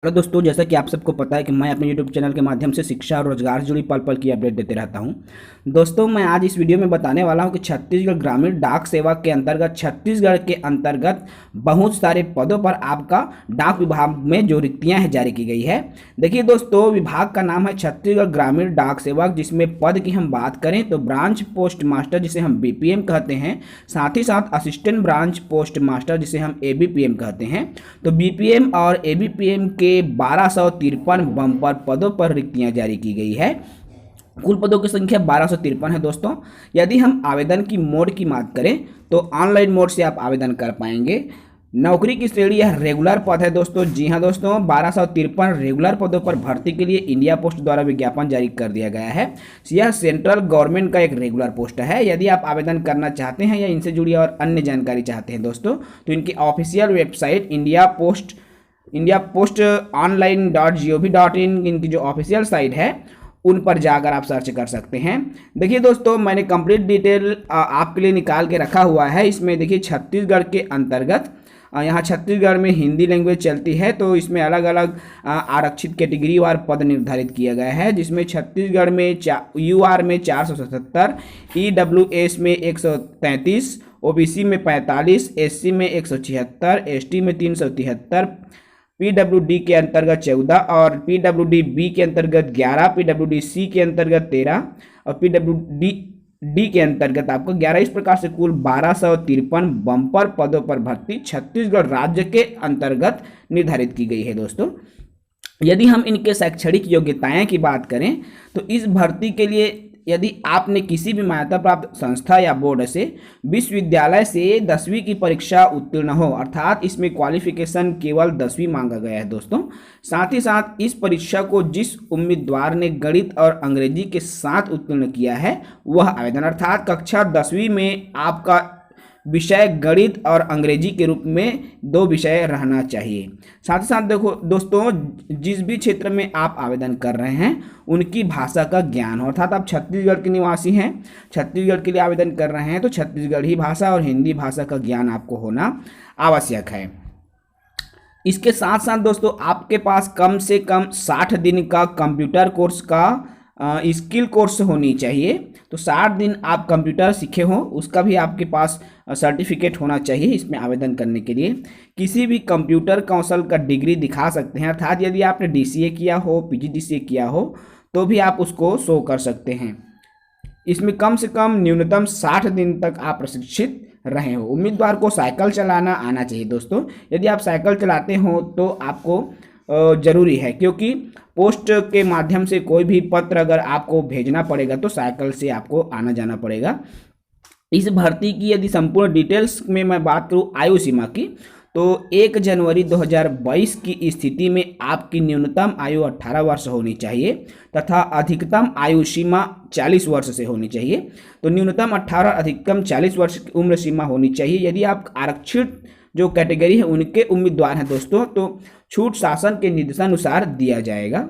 Hello दोस्तों, जैसा कि आप सबको पता है कि मैं अपने YouTube चैनल के माध्यम से शिक्षा और रोजगार से जुड़ी पल पल की अपडेट देते रहता हूं। दोस्तों, मैं आज इस वीडियो में बताने वाला हूं कि छत्तीसगढ़ ग्रामीण डाक सेवा के अंतर्गत छत्तीसगढ़ के अंतर्गत बहुत सारे पदों पर आपका डाक विभाग में जो रिक्तियां हैं जारी की गई है। देखिए दोस्तों, विभाग का नाम है छत्तीसगढ़ ग्रामीण डाक सेवा, जिसमें पद की हम बात करें तो ब्रांच पोस्ट मास्टर जिसे हम BPM कहते हैं, साथ ही साथ असिस्टेंट ब्रांच पोस्ट मास्टर जिसे हम ABPM कहते हैं। तो BPM और ABPM के 1253 बम्पर पदों पर रिक्तियां जारी की गई है। कुल पदों की संख्या 1253 है दोस्तों। यदि हम आवेदन की मोड की बात करें तो ऑनलाइन मोड से आप आवेदन कर पाएंगे। नौकरी की श्रेणी यह रेगुलर पद है दोस्तों। जी हाँ दोस्तों, 1253 रेगुलर पदों पर भर्ती के लिए इंडिया पोस्ट द्वारा विज्ञापन जारी कर दिया गया है। यह सेंट्रल गवर्नमेंट का एक रेगुलर पोस्ट है। यदि आप आवेदन करना चाहते हैं या इनसे जुड़ी और अन्य जानकारी चाहते हैं दोस्तों, तो इनकी ऑफिशियल वेबसाइट indiapost.online.gov.in इनकी जो ऑफिशियल साइट है उन पर जाकर आप सर्च कर सकते हैं। देखिए दोस्तों, मैंने कंप्लीट डिटेल आपके लिए निकाल के रखा हुआ है। इसमें देखिए छत्तीसगढ़ के अंतर्गत यहाँ छत्तीसगढ़ में हिंदी लैंग्वेज चलती है, तो इसमें अलग अलग आरक्षित कैटेगरी वार पद निर्धारित किया गया है, जिसमें छत्तीसगढ़ में UR में 477, EWS में 133, OBC में 45, SC में 176, ST में 373, PWD के अंतर्गत 14 और PWD-B के अंतर्गत 11, PWD-C के अंतर्गत 13 और PWD-D के अंतर्गत आपको 11। इस प्रकार से कुल 1253 बम्पर पदों पर भर्ती छत्तीसगढ़ राज्य के अंतर्गत निर्धारित की गई है दोस्तों। यदि हम इनके शैक्षणिक योग्यताएं की बात करें तो इस भर्ती के लिए यदि आपने किसी भी मान्यता प्राप्त संस्था या बोर्ड से विश्वविद्यालय से 10वीं की परीक्षा उत्तीर्ण हो, अर्थात इसमें क्वालिफिकेशन केवल 10वीं मांगा गया है दोस्तों। साथ ही साथ इस परीक्षा को जिस उम्मीदवार ने गणित और अंग्रेजी के साथ उत्तीर्ण किया है वह आवेदन, अर्थात कक्षा 10वीं में आपका विषय गणित और अंग्रेजी के रूप में 2 विषय रहना चाहिए। साथ ही साथ देखो दोस्तों, जिस भी क्षेत्र में आप आवेदन कर रहे हैं उनकी भाषा का ज्ञान हो, अर्थात आप छत्तीसगढ़ के निवासी हैं, छत्तीसगढ़ के लिए आवेदन कर रहे हैं तो छत्तीसगढ़ी भाषा और हिंदी भाषा का ज्ञान आपको होना आवश्यक है। इसके साथ साथ दोस्तों आपके पास कम से कम 60 दिन का कंप्यूटर कोर्स का स्किल कोर्स होनी चाहिए। तो 60 दिन आप कंप्यूटर सीखे हो उसका भी आपके पास सर्टिफिकेट होना चाहिए इसमें आवेदन करने के लिए। किसी भी कंप्यूटर कौशल का डिग्री दिखा सकते हैं, अर्थात यदि आपने DCA किया हो, PGDCA किया हो तो भी आप उसको शो कर सकते हैं। इसमें कम से कम न्यूनतम 60 दिन तक आप प्रशिक्षित रहे हो। उम्मीदवार को साइकिल चलाना आना चाहिए दोस्तों। यदि आप साइकिल चलाते हो तो आपको जरूरी है, क्योंकि पोस्ट के माध्यम से कोई भी पत्र अगर आपको भेजना पड़ेगा तो साइकिल से आपको आना जाना पड़ेगा। इस भर्ती की यदि संपूर्ण डिटेल्स में मैं बात करूं आयु सीमा की, तो 1 जनवरी 2022 की स्थिति में आपकी न्यूनतम आयु 18 वर्ष होनी चाहिए तथा अधिकतम आयु सीमा 40 वर्ष से होनी चाहिए। तो न्यूनतम 18, अधिकतम 40 वर्ष की उम्र सीमा होनी चाहिए। यदि आप आरक्षित जो कैटेगरी है उनके उम्मीदवार हैं दोस्तों तो छूट शासन के निर्देशानुसार दिया जाएगा।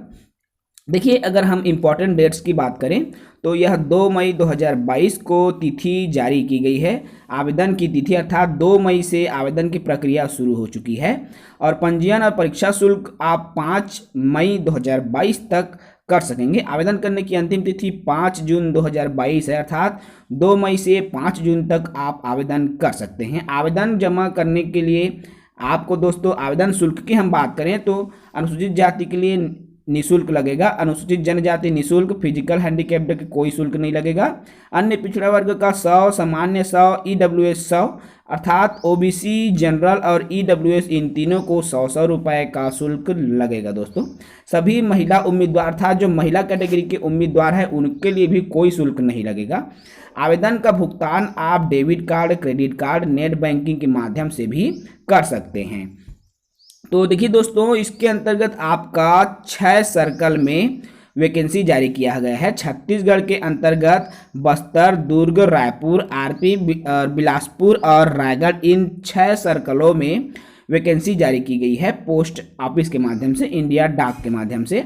देखिए, अगर हम इम्पॉर्टेंट डेट्स की बात करें तो यह 2 मई 2022 को तिथि जारी की गई है। आवेदन की तिथि अर्थात 2 मई से आवेदन की प्रक्रिया शुरू हो चुकी है और पंजीयन और परीक्षा शुल्क आप 5 मई 2022 तक कर सकेंगे। आवेदन करने की अंतिम तिथि 5 जून 2022 है, अर्थात 2 मई से 5 जून तक आप आवेदन कर सकते हैं। आवेदन जमा करने के लिए आपको दोस्तों आवेदन शुल्क की हम बात करें तो अनुसूचित जाति के लिए निःशुल्क लगेगा, अनुसूचित जनजाति निःशुल्क, फिजिकल हैंडीकैप्ड के कोई शुल्क नहीं लगेगा, अन्य पिछड़ा वर्ग का 100, सामान्य 100, EWS 100, अर्थात OBC, जनरल और EWS इन तीनों को 100 रुपए का शुल्क लगेगा दोस्तों। सभी महिला उम्मीदवार अर्थात जो महिला कैटेगरी के उम्मीदवार हैं उनके लिए भी कोई शुल्क नहीं लगेगा। आवेदन का भुगतान आप debit card, credit card, net banking के माध्यम से भी कर सकते हैं। तो देखिए दोस्तों, इसके अंतर्गत आपका 6 सर्कल में वैकेंसी जारी किया गया है। छत्तीसगढ़ के अंतर्गत बस्तर, दुर्ग, रायपुर, RP, बिलासपुर और रायगढ़, इन 6 सर्कलों में वैकेंसी जारी की गई है पोस्ट ऑफिस के माध्यम से, इंडिया डाक के माध्यम से।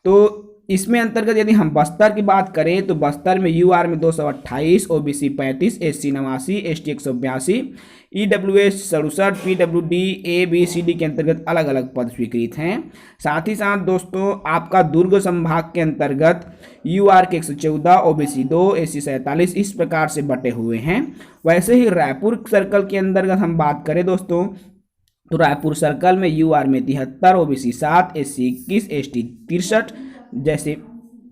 तो इसमें अंतर्गत यदि हम बस्तर की बात करें तो बस्तर में यूआर में 228, OBC 35, SC 89, ST 182, EWS 67, PWD ABCD के अंतर्गत अलग अलग पद स्वीकृत हैं। साथ ही साथ दोस्तों आपका दुर्ग संभाग के अंतर्गत यूआर के 114, ओबीसी 2, एससी 47 इस प्रकार से बटे हुए हैं। वैसे ही रायपुर सर्कल के अंतर्गत हम बात करें दोस्तों तो रायपुर सर्कल में यूआर में 73, ओबीसी 7, एससी 21, एसटी 63 जैसे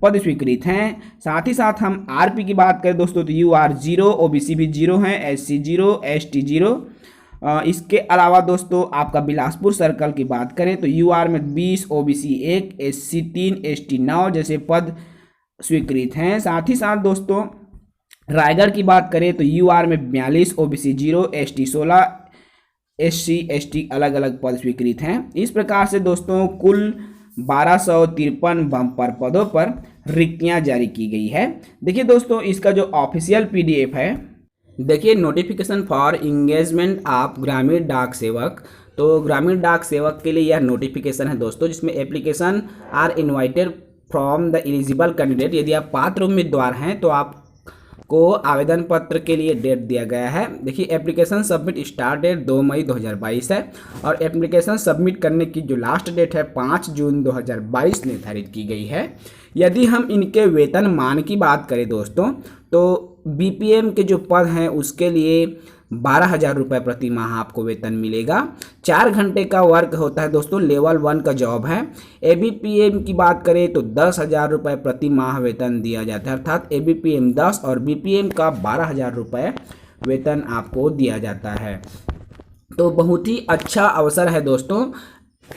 पद स्वीकृत हैं। साथ ही साथ हम आरपी की बात करें दोस्तों तो यूआर 0, ओबीसी भी 0 है, एससी 0, एसटी 0। इसके अलावा दोस्तों आपका बिलासपुर सर्कल की बात करें तो यूआर में 20, ओबीसी 1, एससी 3, एसटी 9 जैसे पद स्वीकृत हैं। साथ ही साथ दोस्तों रायगढ़ की बात करें तो यूआर में 42, ओबीसी 0, एसटी 16, एससी एसटी अलग अलग पद स्वीकृत हैं। इस प्रकार से दोस्तों कुल 1253 बम्पर पदों पर रिक्तियां जारी की गई है। देखिए दोस्तों इसका जो ऑफिशियल PDF है, देखिए नोटिफिकेशन फॉर इंगेजमेंट ऑफ ग्रामीण डाक सेवक, तो ग्रामीण डाक सेवक के लिए यह नोटिफिकेशन है दोस्तों, जिसमें application are invited from the eligible candidate. यदि आप पात्र उम्मीदवार हैं तो आप को आवेदन पत्र के लिए डेट दिया गया है। देखिए एप्लीकेशन सबमिट स्टार्ट डेट 2 मई 2022 है और एप्लीकेशन सबमिट करने की जो लास्ट डेट है 5 जून 2022 निर्धारित की गई है। यदि हम इनके वेतन मान की बात करें दोस्तों तो BPM के जो पद हैं उसके लिए 12,000 रुपये प्रति माह आपको वेतन मिलेगा। 4 घंटे का वर्क होता है दोस्तों, लेवल 1 का जॉब है। ABPM की बात करें तो 10,000 रुपये प्रति माह वेतन दिया जाता है, अर्थात ABPM 10 और BPM का 12,000 रुपये वेतन आपको दिया जाता है। तो बहुत ही अच्छा अवसर है दोस्तों।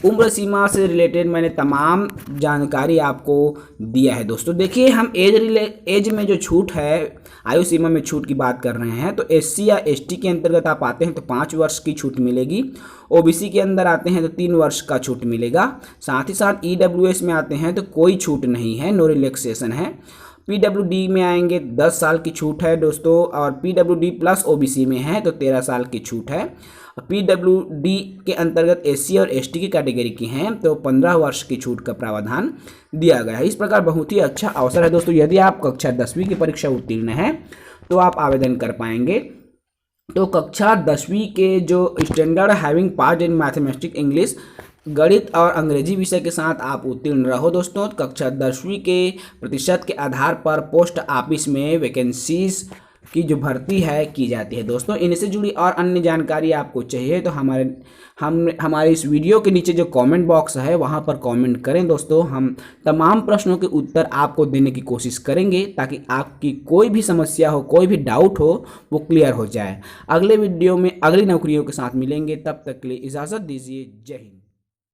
उम्र सीमा से रिलेटेड मैंने तमाम जानकारी आपको दिया है दोस्तों। देखिए हम एज में जो छूट है, आयु सीमा में छूट की बात कर रहे हैं तो SC या ST के अंतर्गत आप आते हैं तो 5 वर्ष की छूट मिलेगी। OBC के अंदर आते हैं तो 3 वर्ष का छूट मिलेगा। साथ ही साथ EWS में आते हैं तो कोई छूट नहीं है, नो रिलैक्सेशन है। PWD में आएंगे 10 साल की छूट है दोस्तों, और PWD प्लस OBC में है तो 13 साल की छूट है। PWD के अंतर्गत SC और ST की कैटेगरी की हैं तो 15 वर्ष की छूट का प्रावधान दिया गया है। इस प्रकार बहुत ही अच्छा अवसर है दोस्तों। यदि आप कक्षा 10वीं की परीक्षा उत्तीर्ण हैं तो आप आवेदन कर पाएंगे। तो कक्षा 10वीं के जो standard having pass in mathematics, English, गणित और अंग्रेजी विषय के साथ आप उत्तीर्ण रहो दोस्तों। कक्षा 10वीं के प्रतिशत के आधार पर पोस्ट ऑफिस में वैकेंसीज की जो भर्ती है की जाती है दोस्तों। इनसे जुड़ी और अन्य जानकारी आपको चाहिए तो हमारे इस वीडियो के नीचे जो कमेंट बॉक्स है वहां पर कमेंट करें दोस्तों। हम तमाम प्रश्नों के उत्तर आपको देने की कोशिश करेंगे ताकि आपकी कोई भी समस्या हो, कोई भी डाउट हो वो क्लियर हो जाए। अगले वीडियो में अगली नौकरियों के साथ मिलेंगे, तब तक के लिए इजाज़त दीजिए। जय हिंद।